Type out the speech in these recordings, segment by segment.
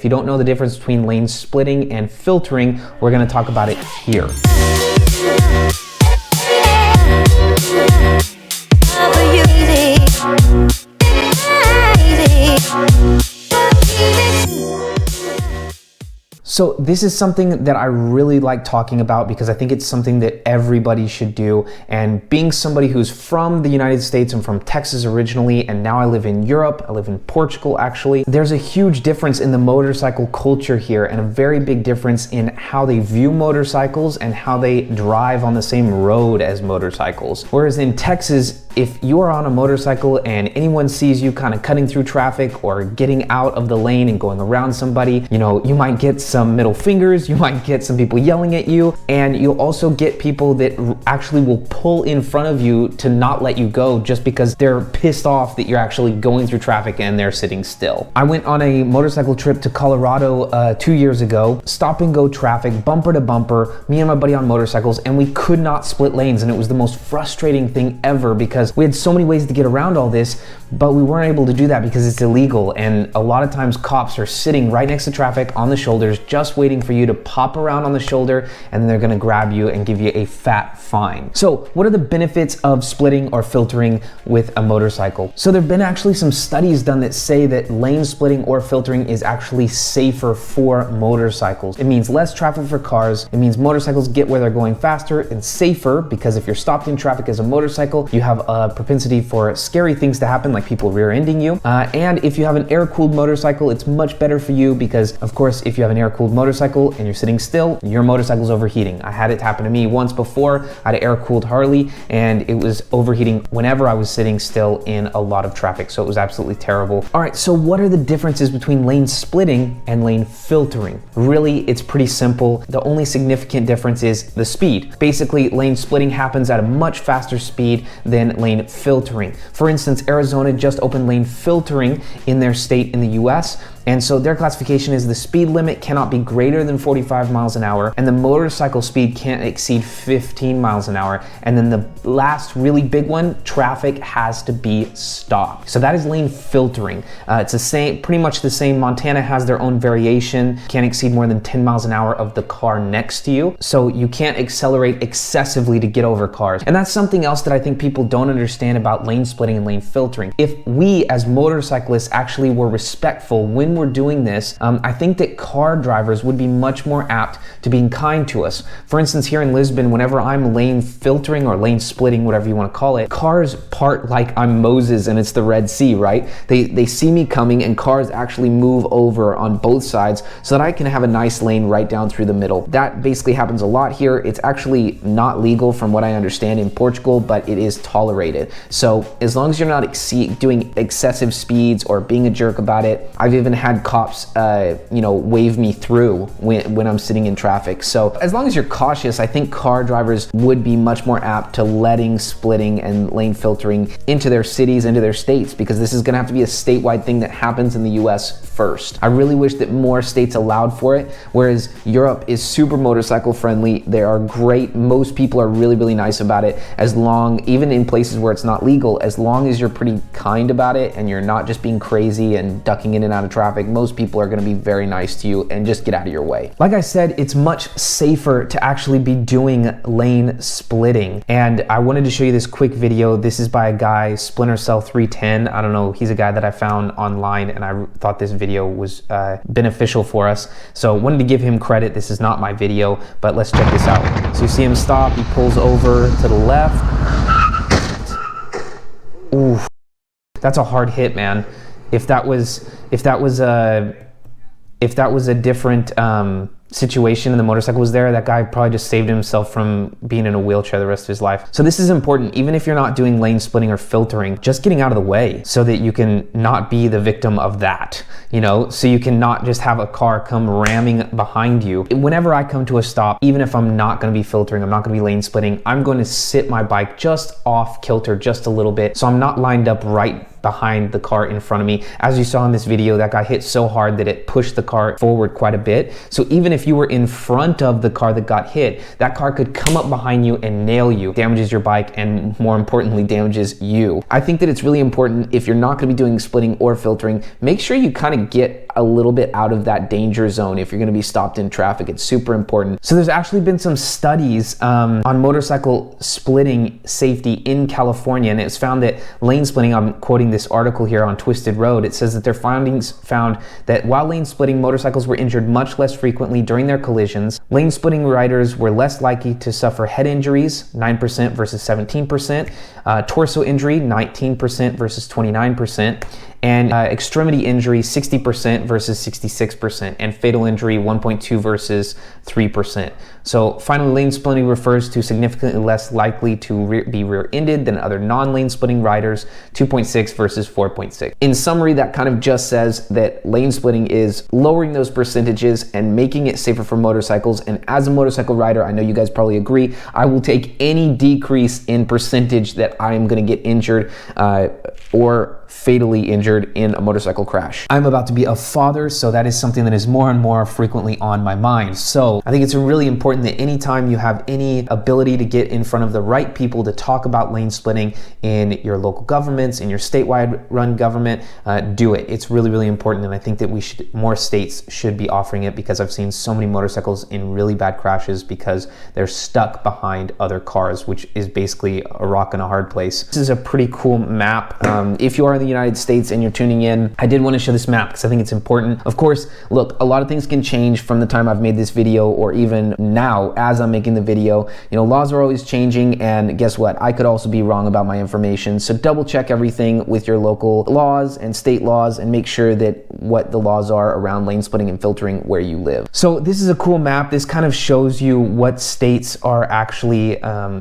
If you don't know the difference between lane splitting and filtering, we're gonna talk about it here. So this is something that I really like talking about because I think it's something that everybody should do. And being somebody who's from the United States, I'm from Texas originally, and now I live in Europe, I live in Portugal actually, there's a huge difference in the motorcycle culture here and a very big difference in how they view motorcycles and how they drive on the same road as motorcycles. Whereas in Texas, if you are on a motorcycle and anyone sees you kind of cutting through traffic or getting out of the lane and going around somebody, you know, you might get some middle fingers, you might get some people yelling at you, and you'll also get people that actually will pull in front of you to not let you go just because they're pissed off that you're actually going through traffic and they're sitting still. I went on a motorcycle trip to Colorado 2 years ago, stop and go traffic, bumper to bumper, me and my buddy on motorcycles, and we could not split lanes, and it was the most frustrating thing ever because we had so many ways to get around all this, but we weren't able to do that because it's illegal, and a lot of times cops are sitting right next to traffic on the shoulders just waiting for you to pop around on the shoulder, and then they're gonna grab you and give you a fat fine. So what are the benefits of splitting or filtering with a motorcycle? So there have been actually some studies done that say that lane splitting or filtering is actually safer for motorcycles. It means less traffic for cars, it means motorcycles get where they're going faster and safer, because if you're stopped in traffic as a motorcycle, you have a propensity for scary things to happen, like people rear-ending you. And if you have an air-cooled motorcycle, it's much better for you because, of course, if you have an air-cooled motorcycle and you're sitting still, your motorcycle's overheating. I had it happen to me once before. I had an air-cooled Harley and it was overheating whenever I was sitting still in a lot of traffic, so it was absolutely terrible. All right, so what are the differences between lane splitting and lane filtering? Really, it's pretty simple. The only significant difference is the speed. Basically, lane splitting happens at a much faster speed than lane filtering. For instance, Arizona just opened lane filtering in their state in the US, and so their classification is the speed limit cannot be greater than 45 miles an hour, and the motorcycle speed can't exceed 15 miles an hour. And then the last really big one, traffic has to be stopped. So that is lane filtering. It's the same, pretty much the same. Montana has their own variation. Can't exceed more than 10 miles an hour of the car next to you. So you can't accelerate excessively to get over cars. And that's something else that I think people don't understand about lane splitting and lane filtering. If we as motorcyclists actually were respectful when we're doing this, I think that car drivers would be much more apt to being kind to us. For instance, here in Lisbon, whenever I'm lane filtering or lane splitting, whatever you want to call it, cars part like I'm Moses and it's the Red Sea, right? They see me coming and cars actually move over on both sides so that I can have a nice lane right down through the middle. That basically happens a lot here. It's actually not legal from what I understand in Portugal, but it is tolerated. So as long as you're not doing excessive speeds or being a jerk about it, I've even had cops, wave me through when I'm sitting in traffic. So as long as you're cautious, I think car drivers would be much more apt to letting splitting and lane filtering into their cities, into their states, because this is gonna have to be a statewide thing that happens in the US first. I really wish that more states allowed for it, whereas Europe is super motorcycle friendly. They are great. Most people are really, really nice about it, as long, even in places where it's not legal, as long as you're pretty kind about it and you're not just being crazy and ducking in and out of traffic, most people are gonna be very nice to you and just get out of your way. Like I said, it's much safer to actually be doing lane splitting. And I wanted to show you this quick video. This is by a guy, Splinter Cell 310. I don't know, he's a guy that I found online and I thought this video was beneficial for us. So wanted to give him credit. This is not my video, but let's check this out. So you see him stop, he pulls over to the left. Ooh, that's a hard hit, man. If that was a different situation and the motorcycle was there, that guy probably just saved himself from being in a wheelchair the rest of his life. So this is important, even if you're not doing lane splitting or filtering, just getting out of the way so that you can not be the victim of that, so you can not just have a car come ramming behind you. Whenever I come to a stop, even if I'm not gonna be filtering, I'm not gonna be lane splitting, I'm going to sit my bike just off kilter just a little bit so I'm not lined up right behind the car in front of me. As you saw in this video, that guy hit so hard that it pushed the car forward quite a bit. So even if if you were in front of the car that got hit, that car could come up behind you and nail you, damages your bike, and more importantly, damages you. I think that it's really important, if you're not going to be doing splitting or filtering, make sure you kind of get a little bit out of that danger zone. If you're going to be stopped in traffic, it's super important. So there's actually been some studies on motorcycle splitting safety in California, and it's found that lane splitting, I'm quoting this article here on Twisted Road, it says that their findings found that while lane splitting, motorcycles were injured much less frequently during their collisions. Lane splitting riders were less likely to suffer head injuries, 9% versus 17%, torso injury, 19% versus 29%, and extremity injury, 60% versus 66%, and fatal injury, 1.2 versus 3%. So finally, lane splitting refers to significantly less likely to be rear-ended than other non-lane splitting riders, 2.6 versus 4.6. In summary, that kind of just says that lane splitting is lowering those percentages and making it safer for motorcycles. And as a motorcycle rider, I know you guys probably agree, I will take any decrease in percentage that I am going to get injured or fatally injured in a motorcycle crash. I'm about to be a father, so that is something that is more and more frequently on my mind. So I think it's really important that anytime you have any ability to get in front of the right people to talk about lane splitting in your local governments, in your statewide run government, do it. It's really, really important, and I think that more states should be offering it, because I've seen so many motorcycles in really bad crashes because they're stuck behind other cars, which is basically a rock and a hard place. This is a pretty cool map. If you are in the United States and you're tuning in, I did want to show this map because I think it's important. Of course, look, a lot of things can change from the time I've made this video, or even now as I'm making the video. You know, laws are always changing, and guess what? I could also be wrong about my information. So double check everything with your local laws and state laws, and make sure that what the laws are around lane splitting and filtering where you live. So this is a cool map. This kind of shows you what states are actually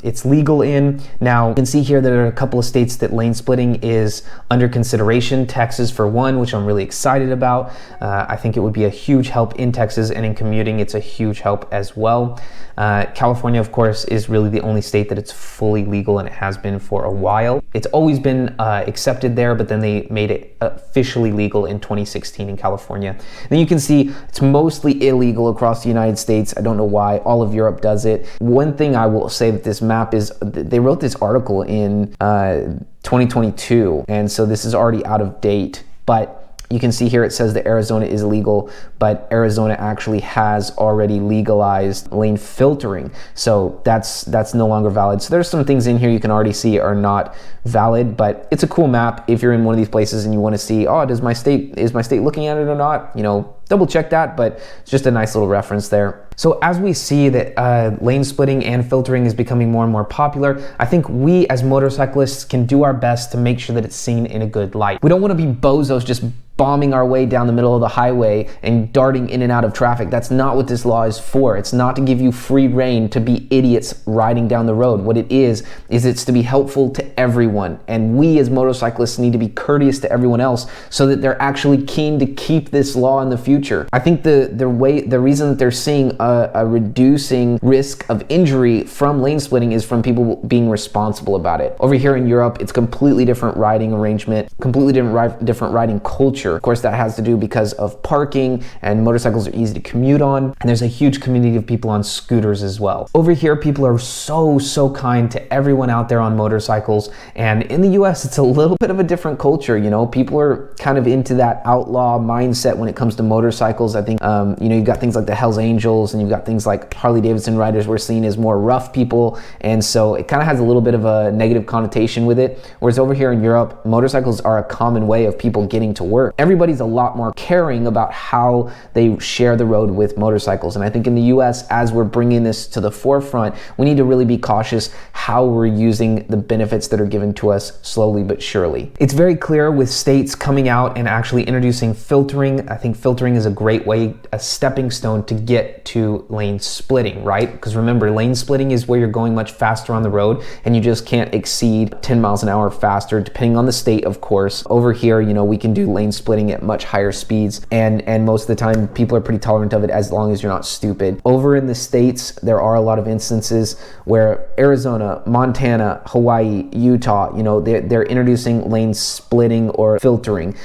it's legal in. Now you can see here there are a couple of states that lane splitting is under consideration. Texas for one, which I'm really excited about. I think it would be a huge help in Texas, and in commuting it's a huge help as well. California, of course, is really the only state that it's fully legal, and it has been for a while. It's always been accepted there, but then they made it officially legal in 2016 in California. Then you can see it's mostly illegal across the United States. I don't know why. All of Europe does it. One thing I will say that this map is, they wrote this article in 2022, and so this is already out of date, but you can see here it says that Arizona is illegal, but Arizona actually has already legalized lane filtering, so that's no longer valid. So there's some things in here you can already see are not valid, but it's a cool map if you're in one of these places and you want to see, oh, is my state looking at it or not? You know, double check that, but it's just a nice little reference there. So as we see that lane splitting and filtering is becoming more and more popular, I think we as motorcyclists can do our best to make sure that it's seen in a good light. We don't want to be bozos just bombing our way down the middle of the highway and darting in and out of traffic. That's not what this law is for. It's not to give you free rein to be idiots riding down the road. What it is it's to be helpful to everyone. And we as motorcyclists need to be courteous to everyone else so that they're actually keen to keep this law in the future. I think the reason that they're seeing a reducing risk of injury from lane splitting is from people being responsible about it. Over here in Europe, it's completely different riding arrangement, completely different riding culture. Of course, that has to do because of parking, and motorcycles are easy to commute on, and there's a huge community of people on scooters as well. Over here, people are so kind to everyone out there on motorcycles, and in the US, it's a little bit of a different culture. You know, people are kind of into that outlaw mindset when it comes to motorcycles. I think, you know, you've got things like the Hells Angels, and you've got things like Harley Davidson riders were seen as more rough people, and so it kind of has a little bit of a negative connotation with it. Whereas over here in Europe, motorcycles are a common way of people getting to work. Everybody's a lot more caring about how they share the road with motorcycles. And I think in the US, as we're bringing this to the forefront, we need to really be cautious how we're using the benefits that are given to us slowly but surely. It's very clear with states coming out and actually introducing filtering. I think filtering is a great way, a stepping stone to get to lane splitting, right? Because remember, lane splitting is where you're going much faster on the road and you just can't exceed 10 miles an hour faster, depending on the state, of course. Over here, you know, we can do lane splitting at much higher speeds, and most of the time people are pretty tolerant of it as long as you're not stupid. Over in the States, there are a lot of instances where Arizona, Montana, Hawaii, Utah, you know, they're introducing lane splitting or filtering.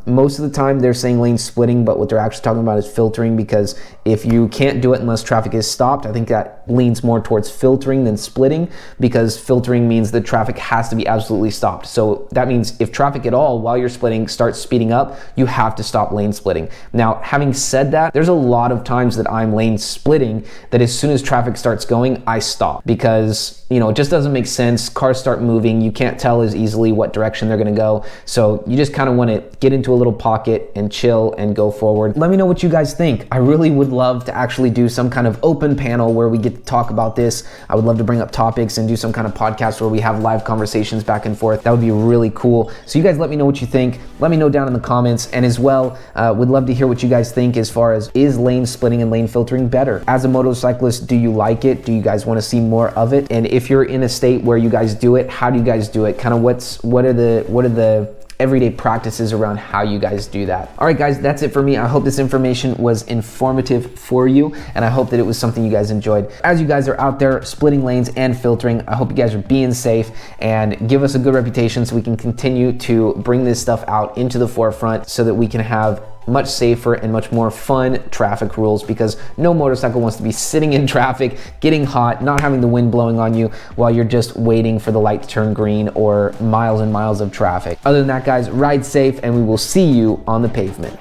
Most of the time they're saying lane splitting, but what they're actually talking about is filtering, because if you can't do it unless traffic is stopped, I think that leans more towards filtering than splitting, because filtering means the traffic has to be absolutely stopped. So that means if traffic at all while you're splitting starts speeding up, you have to stop lane splitting. Now, having said that, there's a lot of times that I'm lane splitting that as soon as traffic starts going, I stop, because it just doesn't make sense. Cars start moving, you can't tell as easily what direction they're gonna go. So you just kind of want to get into a little pocket and chill and go forward. Let me know what you guys think. I really would love to actually do some kind of open panel where we get to talk about this. I would love to bring up topics and do some kind of podcast where we have live conversations back and forth. That would be really cool. So you guys let me know what you think. Let me know down in the comments, and as well, would love to hear what you guys think as far as, is lane splitting and lane filtering better? As a motorcyclist, do you like it? Do you guys want to see more of it? And if you're in a state where you guys do it, how do you guys do it? Kind of what are the everyday practices around how you guys do that? All right, guys, that's it for me. I hope this information was informative for you, and I hope that it was something you guys enjoyed. As you guys are out there splitting lanes and filtering, I hope you guys are being safe and give us a good reputation so we can continue to bring this stuff out into the forefront so that we can have much safer and much more fun traffic rules, because no motorcycle wants to be sitting in traffic, getting hot, not having the wind blowing on you while you're just waiting for the light to turn green or miles and miles of traffic. Other than that, guys, ride safe, and we will see you on the pavement.